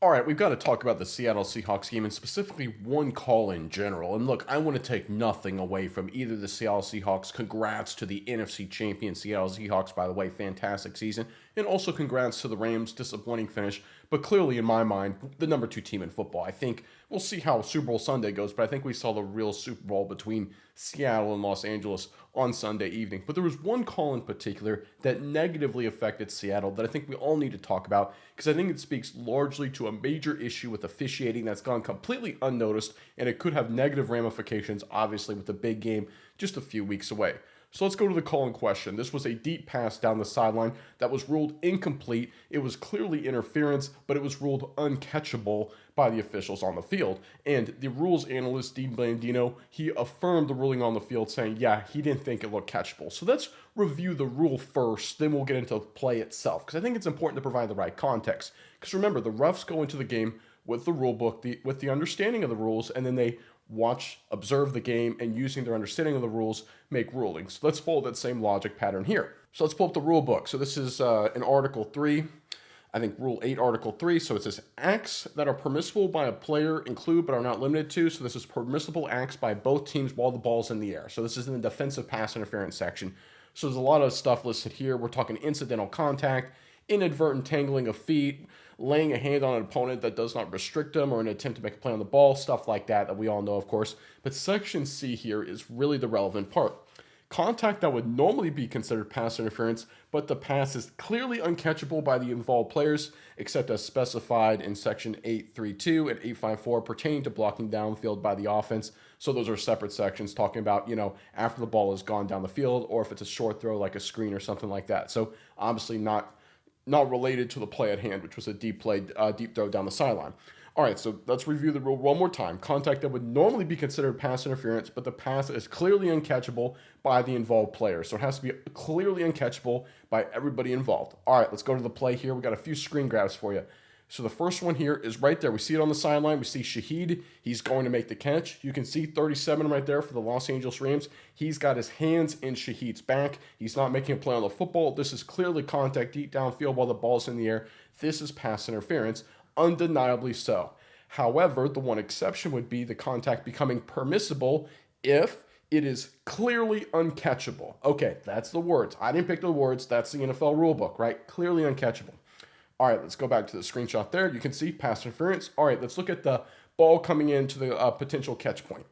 All right, we've got to talk about the Seattle Seahawks game and specifically one call in general. And look, I want to take nothing away from either the Seattle Seahawks. Congrats to the NFC champion Seattle Seahawks, by the way, fantastic season. And also congrats to the Rams, disappointing finish. But clearly, in my mind, the number two team in football. I think we'll see how Super Bowl Sunday goes, but I think we saw the real Super Bowl between Seattle and Los Angeles on Sunday evening. But there was one call in particular that negatively affected Seattle that I think we all need to talk about because I think it speaks largely to a major issue with officiating that's gone completely unnoticed and it could have negative ramifications, obviously, with the big game just a few weeks away. So let's go to the call in question. This was a deep pass down the sideline that was ruled incomplete. It was clearly interference, but it was ruled uncatchable by the officials on the field. And the rules analyst, Dean Blandino, he affirmed the ruling on the field, saying, yeah, he didn't think it looked catchable. So let's review the rule first, then we'll get into play itself, because I think it's important to provide the right context. Because remember, the refs go into the game with the rule book, with the understanding of the rules, and then they observe the game, and using their understanding of the rules, make rulings. Let's follow that same logic pattern here. So let's pull up the rule book. So this is in Article 3, I think Rule 8, Article 3. So it says acts that are permissible by a player include but are not limited to. So this is permissible acts by both teams while the ball's in the air. So this is in the defensive pass interference section. So there's a lot of stuff listed here. We're talking incidental contact, inadvertent tangling of feet, laying a hand on an opponent that does not restrict them, or an attempt to make a play on the ball, stuff like that we all know, of course. But Section C here is really the relevant part. Contact that would normally be considered pass interference, but the pass is clearly uncatchable by the involved players, except as specified in Section 832 and 854 pertaining to blocking downfield by the offense. So those are separate sections talking about, after the ball has gone down the field, or if it's a short throw like a screen or something like that. So obviously not related to the play at hand, which was a deep throw down the sideline. All right, so let's review the rule one more time. Contact that would normally be considered pass interference, but the pass is clearly uncatchable by the involved player. So it has to be clearly uncatchable by everybody involved. All right, let's go to the play here. We got a few screen grabs for you. So the first one here is right there. We see it on the sideline. We see Shaheed. He's going to make the catch. You can see 37 right there for the Los Angeles Rams. He's got his hands in Shaheed's back. He's not making a play on the football. This is clearly contact deep downfield while the ball's in the air. This is pass interference, undeniably so. However, the one exception would be the contact becoming permissible if it is clearly uncatchable. Okay, that's the words. I didn't pick the words. That's the NFL rulebook, right? Clearly uncatchable. All right, let's go back to the screenshot there. You can see pass interference. All right, let's look at the ball coming into the potential catch point.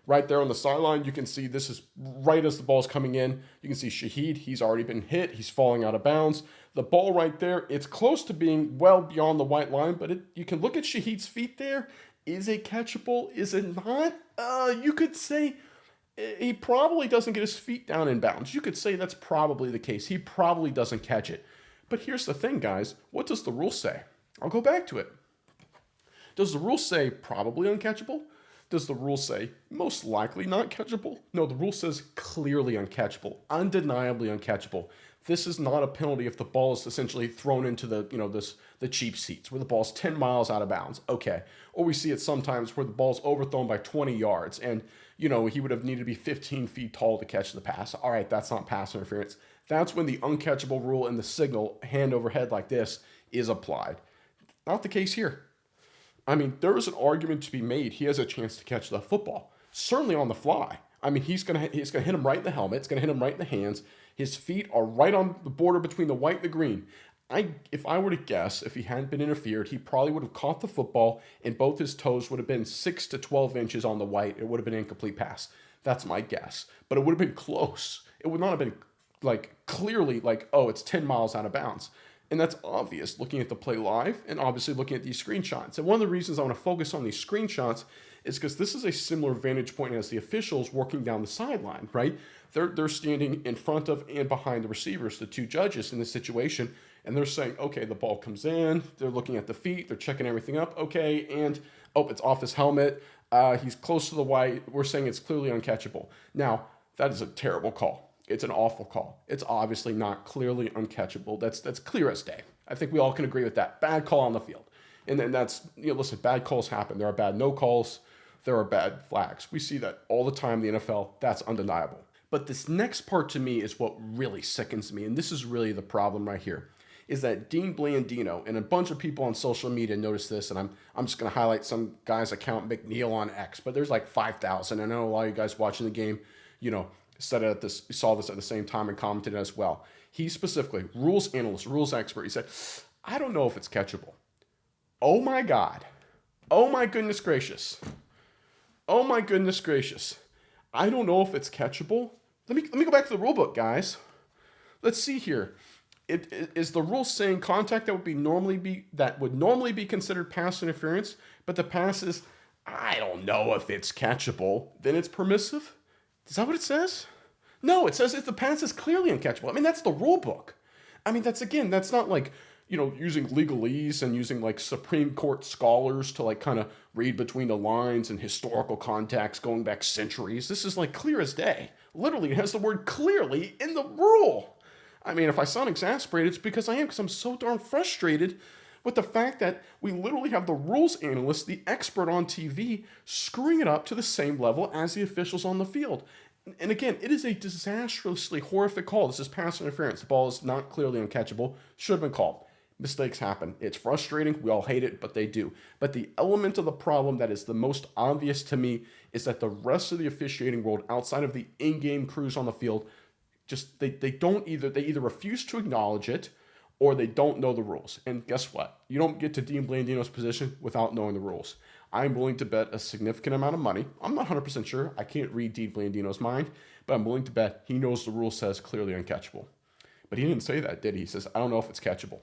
Right there on the sideline, you can see this is right as the ball's coming in. You can see Shaheed, he's already been hit. He's falling out of bounds. The ball right there, it's close to being well beyond the white line, but you can look at Shaheed's feet there. Is it catchable? Is it not? You could say he probably doesn't get his feet down in bounds. You could say that's probably the case. He probably doesn't catch it. But here's the thing, guys. What does the rule say? I'll go back to it. Does the rule say probably uncatchable? Does the rule say most likely not catchable? No, the rule says clearly uncatchable, undeniably uncatchable. This is not a penalty if the ball is essentially thrown into the cheap seats where the ball's 10 miles out of bounds. Okay. Or we see it sometimes where the ball's overthrown by 20 yards and he would have needed to be 15 feet tall to catch the pass. All right, that's not pass interference. That's when the uncatchable rule and the signal hand over head like this is applied. Not the case here. I mean, there is an argument to be made. He has a chance to catch the football, certainly on the fly. I mean, he's gonna hit him right in the helmet. It's gonna hit him right in the hands. His feet are right on the border between the white and the green. If I were to guess, if he hadn't been interfered, he probably would have caught the football, and both his toes would have been 6 to 12 inches on the white. It would have been an incomplete pass. That's my guess, but it would have been close. It would not have been clearly oh, it's 10 miles out of bounds. And that's obvious looking at the play live and obviously looking at these screenshots. And one of the reasons I want to focus on these screenshots is because this is a similar vantage point as the officials working down the sideline, right? They're standing in front of and behind the receivers, the two judges in this situation, and they're saying, okay, the ball comes in, they're looking at the feet, they're checking everything up, okay, and it's off his helmet, he's close to the white, we're saying it's clearly uncatchable. Now, that is a terrible call. It's an awful call. It's obviously not clearly uncatchable. That's clear as day. I think we all can agree with that. Bad call on the field. And then that's, listen, bad calls happen. There are bad no calls. There are bad flags. We see that all the time in the NFL. That's undeniable. But this next part to me is what really sickens me. And this is really the problem right here. is that Dean Blandino and a bunch of people on social media noticed this, and I'm just going to highlight some guy's account, McNeil on X, but there's like 5,000. I know a lot of you guys watching the game, saw this at the same time and commented as well. He specifically, rules analyst, rules expert, he said, I don't know if it's catchable. Oh my God. Oh my goodness gracious. Oh my goodness gracious. I don't know if it's catchable. Let me go back to the rule book, guys. Let's see here. Is the rule saying contact that would normally be considered pass interference, but the pass is, I don't know if it's catchable, then it's permissive? Is that what it says? No, it says if the pass is clearly uncatchable. I mean, that's the rule book. I mean, that's not like, using legalese and using like Supreme Court scholars to like kind of read between the lines and historical context going back centuries. This is like clear as day. Literally, it has the word clearly in the rule. I mean, if I sound exasperated, it's because I am, because I'm so darn frustrated with the fact that we literally have the rules analyst, the expert on TV, screwing it up to the same level as the officials on the field. And again, it is a disastrously horrific call. This is pass interference. The ball is not clearly uncatchable. Should have been called. Mistakes happen. It's frustrating. We all hate it, but they do. But the element of the problem that is the most obvious to me is that the rest of the officiating world, outside of the in-game crews on the field, just they either refuse to acknowledge it or they don't know the rules. And guess what? You don't get to Dean Blandino's position without knowing the rules. I'm willing to bet a significant amount of money. I'm not 100% sure. I can't read Dean Blandino's mind, but I'm willing to bet he knows the rule says clearly uncatchable. But he didn't say that, did he? He says, I don't know if it's catchable.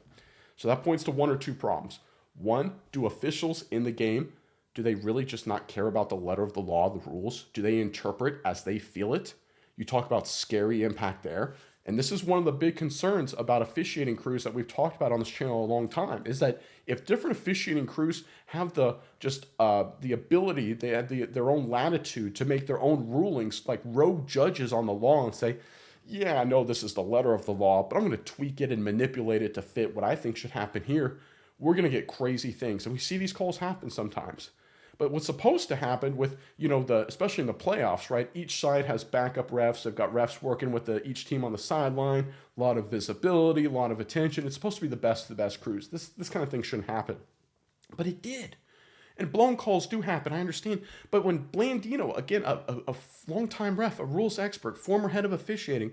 So that points to one or two problems. One, do officials in the game, do they really just not care about the letter of the law, the rules? Do they interpret as they feel it? You talk about scary impact there. And this is one of the big concerns about officiating crews that we've talked about on this channel a long time, is that if different officiating crews have the ability, they have their own latitude to make their own rulings, like rogue judges on the law, and say, yeah, I know this is the letter of the law, but I'm going to tweak it and manipulate it to fit what I think should happen here, we're going to get crazy things. And we see these calls happen sometimes. But what's supposed to happen with, especially in the playoffs, right? Each side has backup refs. They've got refs working with each team on the sideline. A lot of visibility, a lot of attention. It's supposed to be the best of the best crews. This kind of thing shouldn't happen. But it did. And blown calls do happen, I understand. But when Blandino, again, a longtime ref, a rules expert, former head of officiating,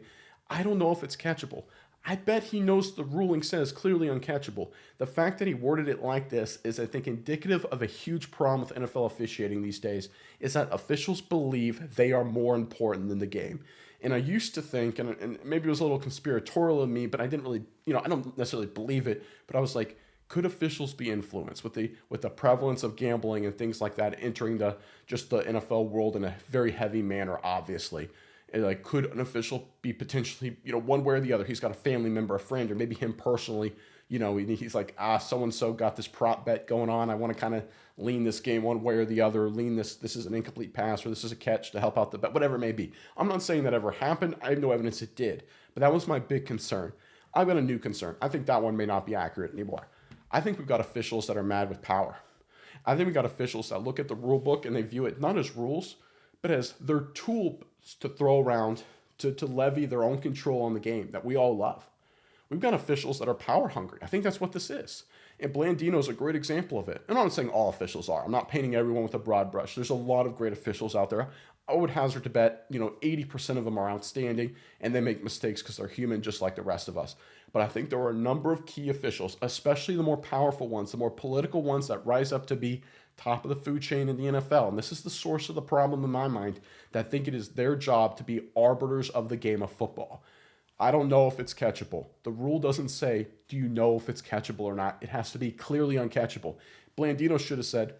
I don't know if it's catchable. I bet he knows the ruling says clearly uncatchable. The fact that he worded it like this is, I think, indicative of a huge problem with NFL officiating these days, is that officials believe they are more important than the game. And I used to think, and maybe it was a little conspiratorial of me, but I didn't really, I don't necessarily believe it, but I was like, could officials be influenced with the prevalence of gambling and things like that entering the NFL world in a very heavy manner, obviously? And like, could an official be potentially, one way or the other? He's got a family member, a friend, or maybe him personally, he's like, so-and-so got this prop bet going on. I want to kind of lean this game one way or the other, lean this is an incomplete pass, or this is a catch to help out the bet, whatever it may be. I'm not saying that ever happened. I have no evidence it did, but that was my big concern. I've got a new concern. I think that one may not be accurate anymore. I think we've got officials that are mad with power. I think we've got officials that look at the rule book and they view it not as rules, but as their tool to throw around to levy their own control on the game that we all love. We've got officials that are power hungry. I think that's what this is. And Blandino is a great example of it. And I'm not saying all officials are. I'm not painting everyone with a broad brush. There's a lot of great officials out there. I would hazard to bet, 80% of them are outstanding and they make mistakes because they're human just like the rest of us. But I think there are a number of key officials, especially the more powerful ones, the more political ones that rise up to be top of the food chain in the NFL. And this is the source of the problem in my mind, that think it is their job to be arbiters of the game of football. I don't know if it's catchable. The rule doesn't say, do you know if it's catchable or not? It has to be clearly uncatchable. Blandino should have said,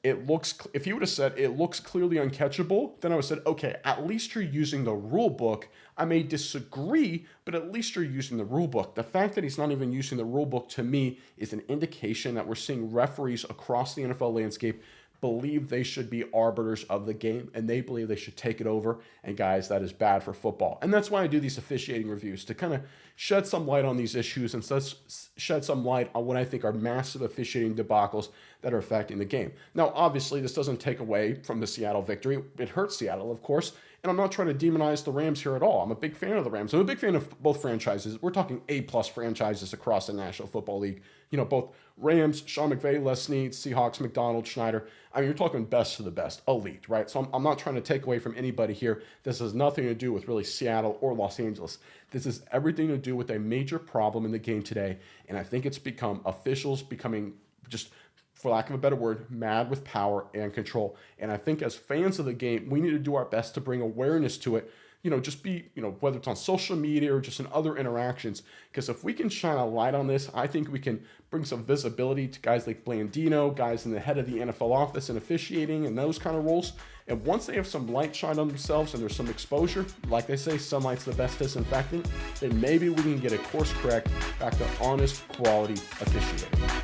if he would have said it looks clearly uncatchable, then I would have said, okay, at least you're using the rule book. I may disagree, but at least you're using the rule book. The fact that he's not even using the rule book, to me, is an indication that we're seeing referees across the NFL landscape believe they should be arbiters of the game, and they believe they should take it over. And guys, that is bad for football. And that's why I do these officiating reviews, to kind of shed some light on these issues and shed some light on what I think are massive officiating debacles that are affecting the game. Now, obviously, this doesn't take away from the Seattle victory. It hurts Seattle, of course, And I'm not trying to demonize the Rams here at all. I'm a big fan of the Rams. I'm a big fan of both franchises. We're talking A-plus franchises across the National Football League. You know, both Rams, Sean McVay, Les Snead, Seahawks, McDonald, Schneider. I mean, you're talking best of the best, elite, right? So I'm not trying to take away from anybody here. This has nothing to do with really Seattle or Los Angeles. This has everything to do with a major problem in the game today. And I think it's become officials becoming just, for lack of a better word, mad with power and control. And I think as fans of the game, we need to do our best to bring awareness to it. You know, just be, you know, whether it's on social media or just in other interactions. Because if we can shine a light on this, I think we can bring some visibility to guys like Blandino, guys in the head of the NFL office and officiating and those kind of roles. And once they have some light shine on themselves and there's some exposure, like they say, sunlight's the best disinfectant, then maybe we can get a course correct back to honest, quality officiating.